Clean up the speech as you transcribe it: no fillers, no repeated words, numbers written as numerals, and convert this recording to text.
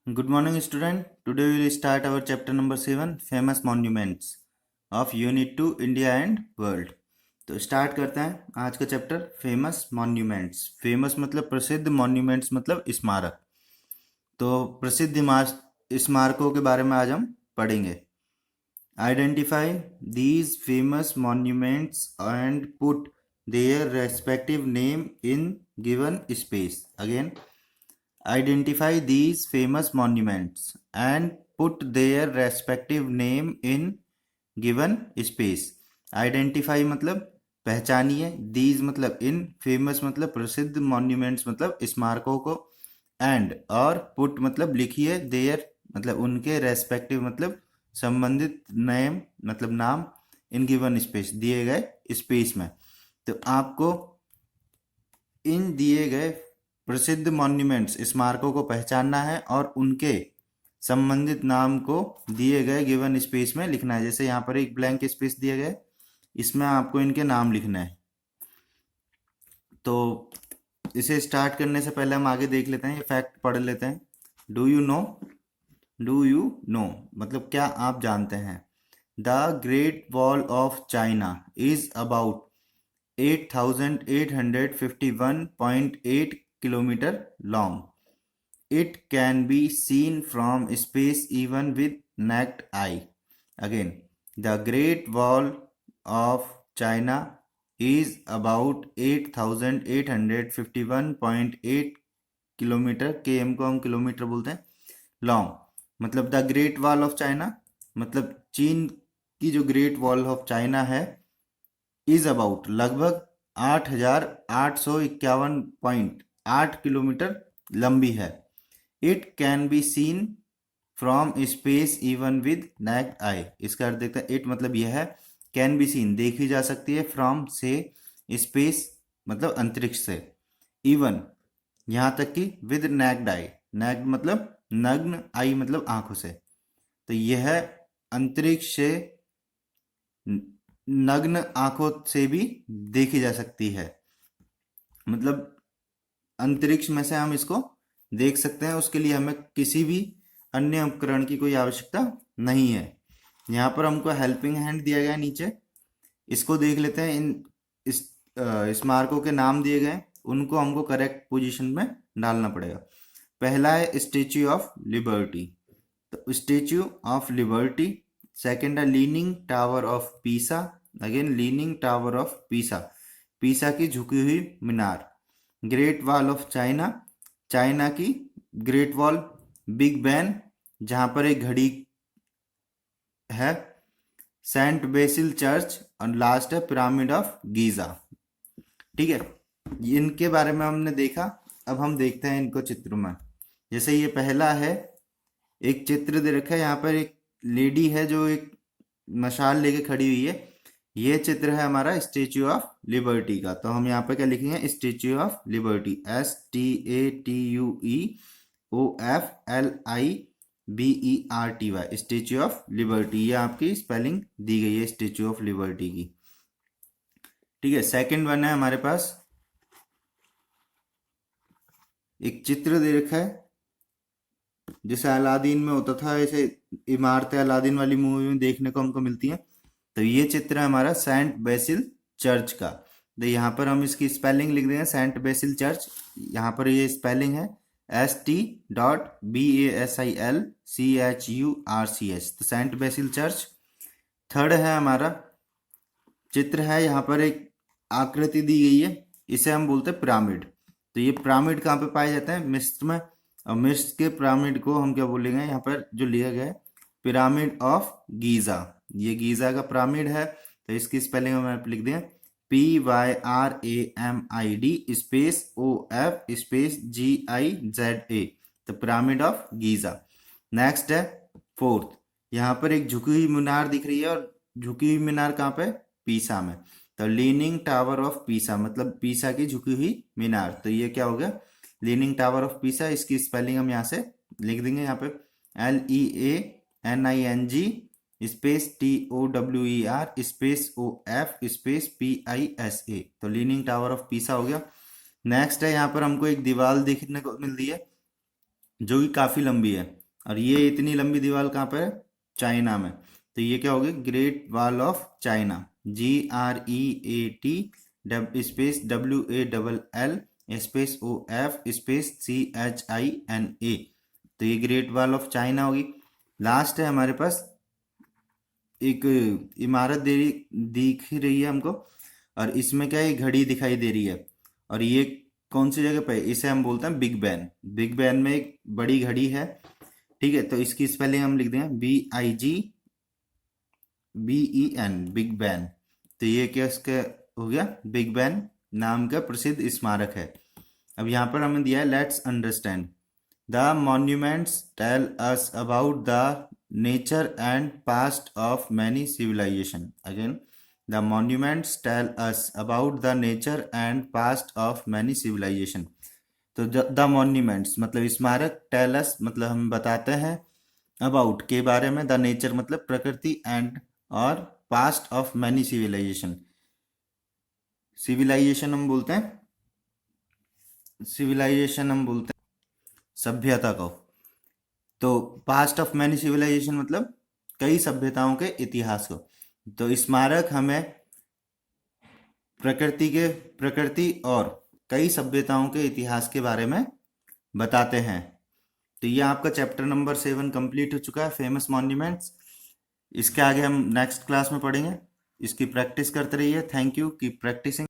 Good morning, student. Today we will start our chapter number 7, famous monuments of Unit 2, India and World. तो start करते हैं आज का chapter famous monuments. Famous मतलब प्रसिद्ध, monuments मतलब स्मारक। तो प्रसिद्ध स्मारकों के बारे में आज हम पढ़ेंगे। Identify these famous monuments and put their respective name in given space. Again, identify these famous monuments and put their respective name in given space। identify मतलब पहचानिए, these मतलब इन, famous मतलब प्रसिद्ध, monuments मतलब स्मारकों को, and और put मतलब लिखिए, their मतलब उनके, respective मतलब संबंधित, name मतलब नाम, in given space दिए गए स्पेस में। तो आपको इन दिए गए प्रसिद्ध मॉन्यूमेंट्स स्मारकों को पहचानना है और उनके संबंधित नाम को दिए गए गिवन स्पेस में लिखना है। जैसे यहाँ पर एक ब्लैंक स्पेस दिया गया है, इसमें आपको इनके नाम लिखना है। तो इसे स्टार्ट करने से पहले हम आगे देख लेते हैं, ये फैक्ट पढ़ लेते हैं। Do you know, do you know मतलब क्या आप जानते हैं। The great Wall of China is about 8,851.8 kilometer long. It can be seen from space even with naked eye. Again, the Great Wall of China is about 8,851.8 kilometre, km को हम kilometre बोलते हैं, long. मतलब the great Wall of China मतलब चीन की जो great Wall of China है, इज अबाउट लगभग 8,851.8 किलोमीटर लंबी है। It can be seen from space even with नैक्ड आई। इसका अर्थ देखते हैं, इट मतलब यह है, कैन बी सीन देखी जा सकती है, फ्रॉम से, स्पेस मतलब अंतरिक्ष से, इवन यहाँ तक कि विद नैक्ड आई। नैक्ड मतलब नग्न, आई मतलब आंखों से। तो यह अंतरिक्ष से नग्न आंखों से भी देखी जा सकती है। मतलब अंतरिक्ष में से हम इसको देख सकते हैं, उसके लिए हमें किसी भी अन्य उपकरण की कोई आवश्यकता नहीं है। यहाँ पर हमको हेल्पिंग हैंड दिया गया है नीचे, इसको देख लेते हैं। इन इस स्मारकों के नाम दिए गए, उनको हमको करेक्ट पोजीशन में डालना पड़ेगा। पहला है स्टेच्यू ऑफ लिबर्टी, तो स्टेच्यू ऑफ लिबर्टी। सेकेंड है Leaning Tower of Pisa. Again Leaning Tower of Pisa, Pisa की झुकी हुई मीनार। Great Wall of China, China की ग्रेट वॉल। बिग बैन, जहां पर एक घड़ी है। सेंट बेसिल चर्च, और लास्ट है पिरामिड ऑफ गीजा। ठीक है, इनके बारे में हमने देखा। अब हम देखते हैं इनको चित्रों में। जैसे ये पहला है, एक चित्र दे रखा है, यहाँ पर एक लेडी है जो एक मशाल लेके खड़ी हुई है। ये चित्र है हमारा स्टेच्यू ऑफ लिबर्टी का। तो हम यहाँ पर क्या लिखेंगे, statue of liberty, STATUEOFLIBERTY, statue of liberty. ये आपकी स्पेलिंग दी गई है स्टेच्यू ऑफ लिबर्टी की। ठीक है, सेकंड वन है हमारे पास, एक चित्र दे रखा है, जैसे अलादीन में होता था, ऐसे इमारतें अलादीन वाली मूवी में देखने को हमको मिलती हैं। तो ये चित्र है हमारा सेंट बेसिल चर्च का। तो यहाँ पर हम इसकी स्पेलिंग लिख देंगे, सेंट बेसिल चर्च। यहाँ पर ये स्पेलिंग है ST.BASILCHURCH, तो सेंट बेसिल चर्च। थर्ड है हमारा चित्र है, यहाँ पर एक आकृति दी गई है, इसे हम बोलते हैं पिरामिड। तो ये पिरामिड कहाँ पे पाए जाते हैं, मिस्र में। और मिस्र के पिरामिड को हम क्या बोलेंगे, यहाँ पर जो लिया गया है, पिरामिड ऑफ गीजा। ये गीजा का पिरामिड है, तो इसकी स्पेलिंग हम यहाँ पे लिख दें, PYRAMID space OF space GIZA, तो पिरामिड ऑफ गीजा। नेक्स्ट है फोर्थ, यहाँ पर एक झुकी हुई मीनार दिख रही है, और झुकी हुई मीनार कहाँ पे, पीसा में। तो लीनिंग टावर ऑफ पीसा मतलब पीसा की झुकी हुई मीनार। तो ये क्या हो गया, लीनिंग टावर ऑफ पीसा। इसकी स्पेलिंग हम यहाँ से लिख देंगे, यहाँ पे LEANING space TOWER space OF space PISA, तो लीनिंग टावर ऑफ पीसा हो गया। नेक्स्ट है, यहाँ पर हमको एक दीवार देखने को मिल रही है, जो कि काफ़ी लंबी है। और ये इतनी लंबी दीवार कहाँ पर है? चाइना में। तो ये क्या होगी? Great Wall of China. GREAT space WALL space OF space CHINA। तो ये ग्रेट वॉल ऑफ चाइना होगी। लास्ट है हमारे पास एक इमारत दिख रही है हमको, और इसमें क्या है? घड़ी दिखाई दे रही है। और ये कौन सी जगह पे है? इसे हम बोलते हैं बिग बैन। बिग बैन में एक बड़ी घड़ी है। ठीक है, तो इसकी स्पेलिंग हम लिख दें BIGBEN, बिग बैन। तो ये क्या इसका हो गया? बिग बैन नाम का प्रसिद्ध स्मारक है। अब यहाँ पर हमें दिया है let's understand the monuments tell us about the nature and past of many civilization. Again, the monuments tell us about the nature and past of many civilization. तो द मॉन्यूमेंट्स मतलब स्मारक, टेल अस मतलब हम बताते हैं, about के बारे में, द नेचर मतलब प्रकृति, एंड और past of many civilization. Civilization हम बोलते हैं सभ्यता को। तो पास्ट ऑफ मैनी सिविलाइजेशन मतलब कई सभ्यताओं के इतिहास को। तो स्मारक हमें प्रकृति और कई सभ्यताओं के इतिहास के बारे में बताते हैं। तो ये आपका चैप्टर नंबर 7 कंप्लीट हो चुका है, फेमस मॉन्यूमेंट्स। इसके आगे हम नेक्स्ट क्लास में पढ़ेंगे। इसकी प्रैक्टिस करते रहिए। Thank you, keep practising.